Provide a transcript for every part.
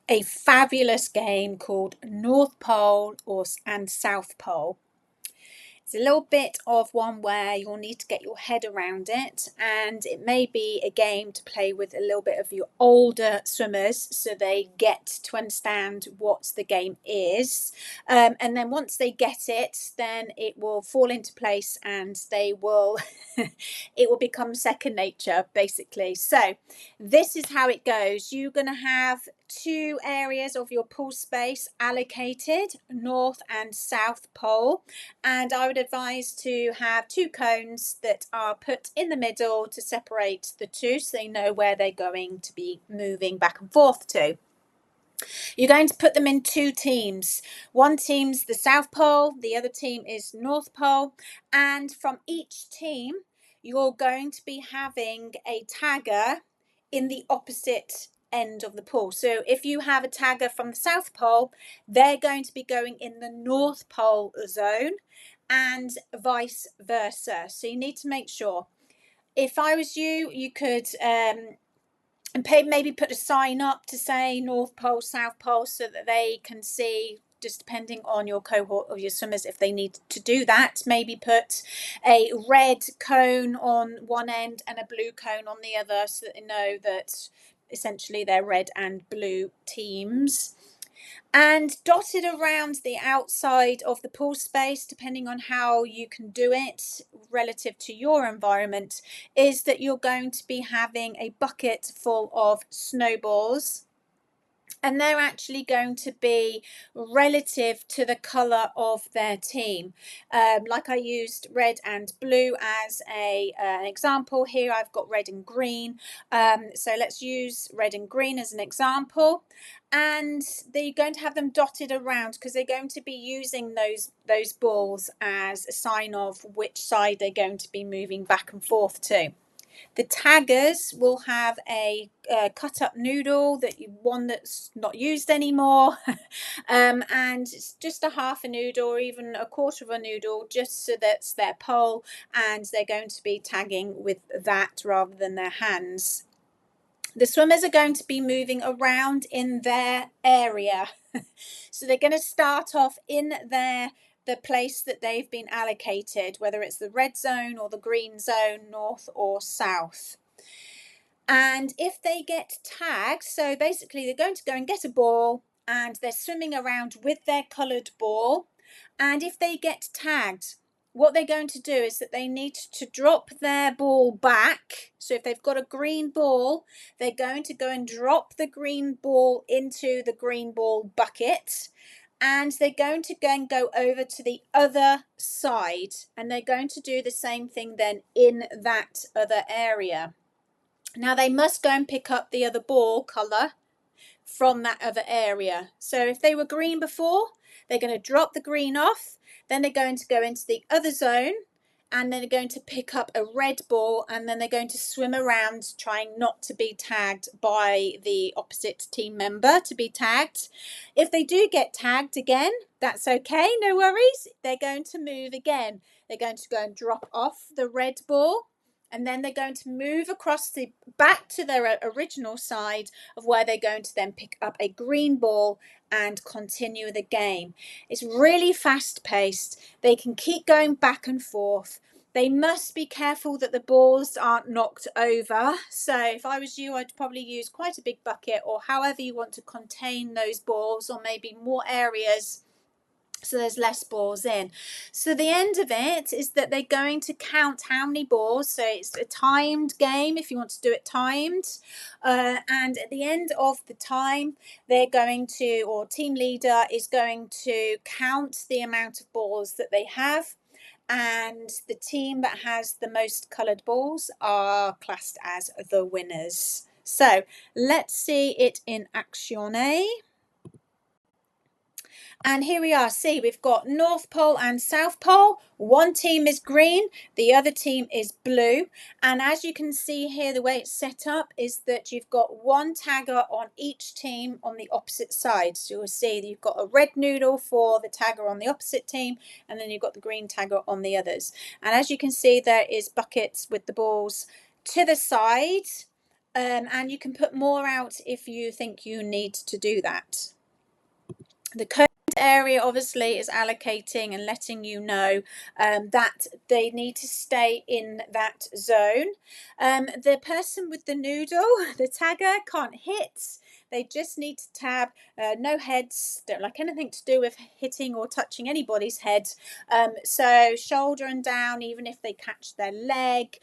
a fabulous game called North Pole and South Pole. It's a little bit of one where you'll need to get your head around it, and it may be a game to play with a little bit of your older swimmers so they get to understand what the game is. And then once they get it, then it will fall into place and they will it will become second nature, basically. So this is how it goes. You're going to have two areas of your pool space allocated, North and South Pole, and I would advise to have two cones that are put in the middle to separate the two so they know where they're going to be moving back and forth to. You're going to put them in two teams. One team's the South Pole, the other team is North Pole, and from each team you're going to be having a tagger in the opposite end of the pool. So if you have a tagger from the South Pole, they're going to be going in the North Pole zone and vice versa. So you need to make sure. If I was you, you could and maybe put a sign up to say North Pole, South Pole, so that they can see, just depending on your cohort of your swimmers, if they need to do that. Maybe put a red cone on one end and a blue cone on the other so that they know that essentially they're red and blue teams. And dotted around the outside of the pool space, depending on how you can do it relative to your environment, is that you're going to be having a bucket full of snowballs. And they're actually going to be relative to the colour of their team. Like I used red and blue as an example here. I've got red and green. So let's use red and green as an example. And they're going to have them dotted around because they're going to be using those balls as a sign of which side they're going to be moving back and forth to. The taggers will have a cut up noodle, one that's not used anymore, and it's just a half a noodle or even a quarter of a noodle, just so that's their pole, and they're going to be tagging with that rather than their hands. The swimmers are going to be moving around in their area. So they're going to start off in the place that they've been allocated, whether it's the red zone or the green zone, north or south. And if they get tagged, so basically they're going to go and get a ball and they're swimming around with their coloured ball. And if they get tagged, what they're going to do is that they need to drop their ball back. So if they've got a green ball, they're going to go and drop the green ball into the green ball bucket. And they're going to then go over to the other side. And they're going to do the same thing then in that other area. Now they must go and pick up the other ball colour from that other area. So if they were green before, they're going to drop the green off, then they're going to go into the other zone, and then they're going to pick up a red ball, and then they're going to swim around trying not to be tagged by the opposite team member to be tagged. If they do get tagged again, that's okay, no worries. They're going to move again. They're going to go and drop off the red ball, and then they're going to move across back to their original side of where they're going to then pick up a green ball and continue the game. It's really fast paced. They can keep going back and forth. They must be careful that the balls aren't knocked over. So if I was you, I'd probably use quite a big bucket, or however you want to contain those balls, or maybe more areas so there's less balls in. So the end of it is that they're going to count how many balls. So it's a timed game if you want to do it timed. And at the end of the time, they're going to, or team leader is going to count the amount of balls that they have. And the team that has the most coloured balls are classed as the winners. So let's see it in action. And here we are. See, we've got North Pole and South Pole. One team is green, the other team is blue. And as you can see here, the way it's set up is that you've got one tagger on each team on the opposite side. So you'll see that you've got a red noodle for the tagger on the opposite team, and then you've got the green tagger on the others. And as you can see, there is buckets with the balls to the side and you can put more out if you think you need to do that. The code area obviously is allocating and letting you know that they need to stay in that zone. The person with the noodle, the tagger, can't hit. They just need to tab. No heads, don't like anything to do with hitting or touching anybody's head. So shoulder and down, even if they catch their leg,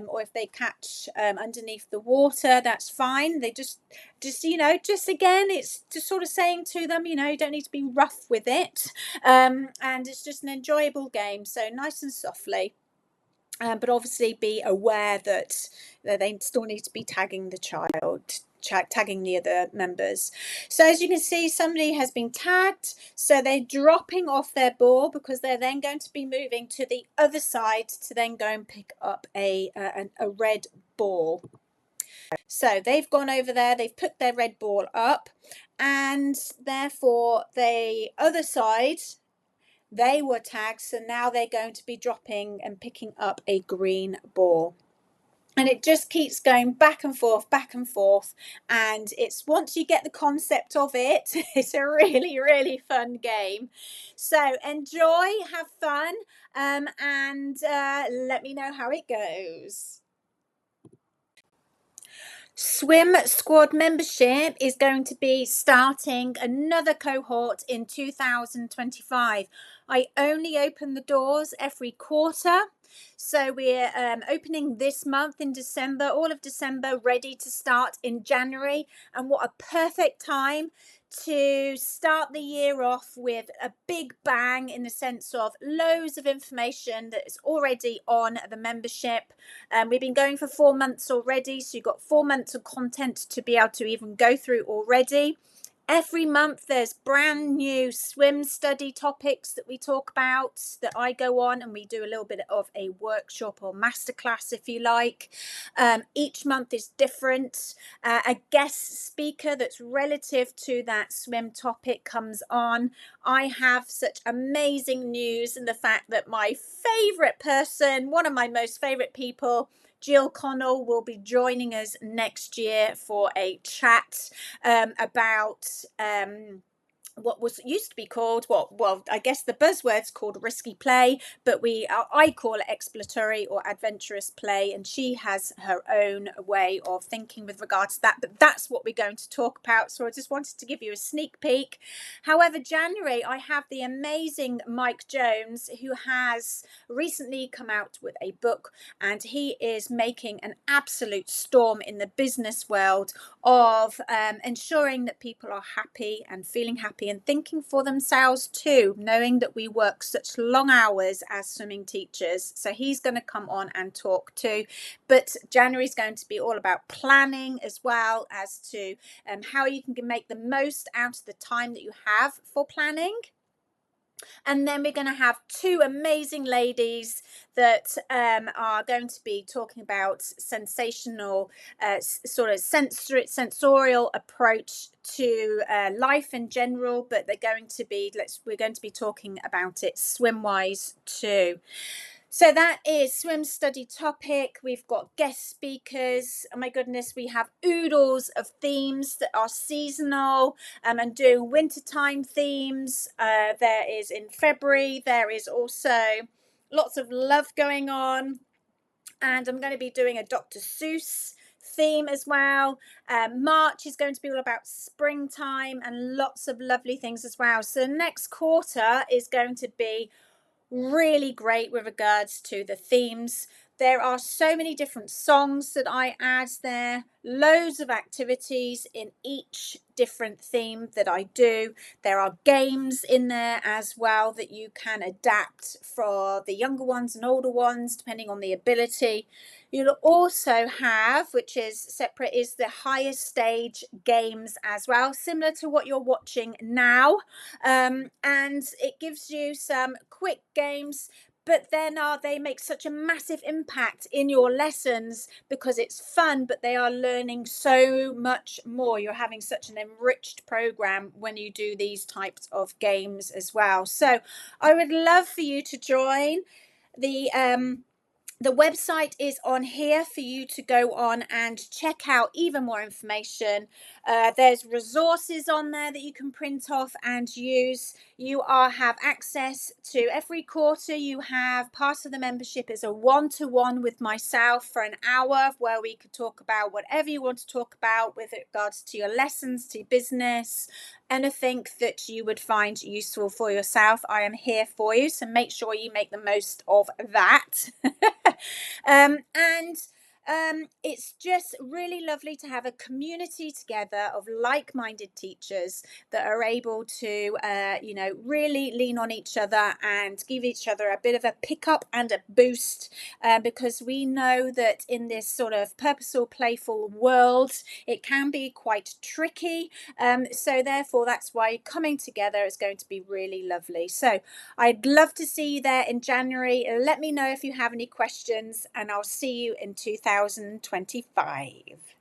or if they catch underneath the water, that's fine. They just again, it's just sort of saying to them, you don't need to be rough with it. And it's just an enjoyable game. So nice and softly. But obviously be aware that they still need to be tagging the child, tagging the other members. So as you can see, somebody has been tagged, so they're dropping off their ball because they're then going to be moving to the other side to then go and pick up a red ball. So they've gone over there, they've put their red ball up, and therefore the other side, they were tagged, so now they're going to be dropping and picking up a green ball. And it just keeps going back and forth, and it's, once you get the concept of it, it's a really, really fun game. So enjoy, have fun, and let me know how it goes. Swim squad membership is going to be starting another cohort in 2025. I only open the doors every quarter. So we're opening this month in December, all of December, ready to start in January. And what a perfect time to start the year off with a big bang, in the sense of loads of information that is already on the membership. We've been going for 4 months already, so you've got 4 months of content to be able to even go through already. Every month there's brand new swim study topics that we talk about, that I go on, and we do a little bit of a workshop or masterclass, if you like. Each month is different. A guest speaker that's relative to that swim topic comes on. I have such amazing news in the fact that my favourite person, one of my most favourite people, Jill Connell, will be joining us next year for a chat about what was used to be called, I guess the buzzword's called risky play, but I call it exploratory or adventurous play, and she has her own way of thinking with regards to that, but that's what we're going to talk about. So I just wanted to give you a sneak peek. However, January, I have the amazing Mike Jones, who has recently come out with a book, and he is making an absolute storm in the business world of ensuring that people are happy and feeling happy and thinking for themselves too, knowing that we work such long hours as swimming teachers. So he's going to come on and talk too. But January is going to be all about planning, as well as to how you can make the most out of the time that you have for planning. And then we're going to have 2 amazing ladies that are going to be talking about sensational, sort of sensorial approach to life in general, but we're going to be talking about it swim-wise too. So that is swim study topic. We've got guest speakers. Oh my goodness, we have oodles of themes that are seasonal and doing wintertime themes. There is in February, there is also lots of love going on. And I'm going to be doing a Dr. Seuss theme as well. March is going to be all about springtime and lots of lovely things as well. So the next quarter is going to be really great with regards to the themes. There are so many different songs that I add there, loads of activities in each different theme that I do. There are games in there as well that you can adapt for the younger ones and older ones, depending on the ability. You'll also have, which is separate, is the higher stage games as well, similar to what you're watching now. And it gives you some quick games, but then they make such a massive impact in your lessons because it's fun, but they are learning so much more. You're having such an enriched program when you do these types of games as well. So I would love for you to join the The website is on here for you to go on and check out even more information. There's resources on there that you can print off and use. You have access to every quarter. You have part of the membership is a one-to-one with myself for an hour where we could talk about whatever you want to talk about with regards to your lessons, to business, anything that you would find useful for yourself. I am here for you, so make sure you make the most of that. And it's just really lovely to have a community together of like-minded teachers that are able to, really lean on each other and give each other a bit of a pick up and a boost, because we know that in this sort of purposeful, playful world, it can be quite tricky. So therefore, that's why coming together is going to be really lovely. So I'd love to see you there in January. Let me know if you have any questions, and I'll see you in 2025.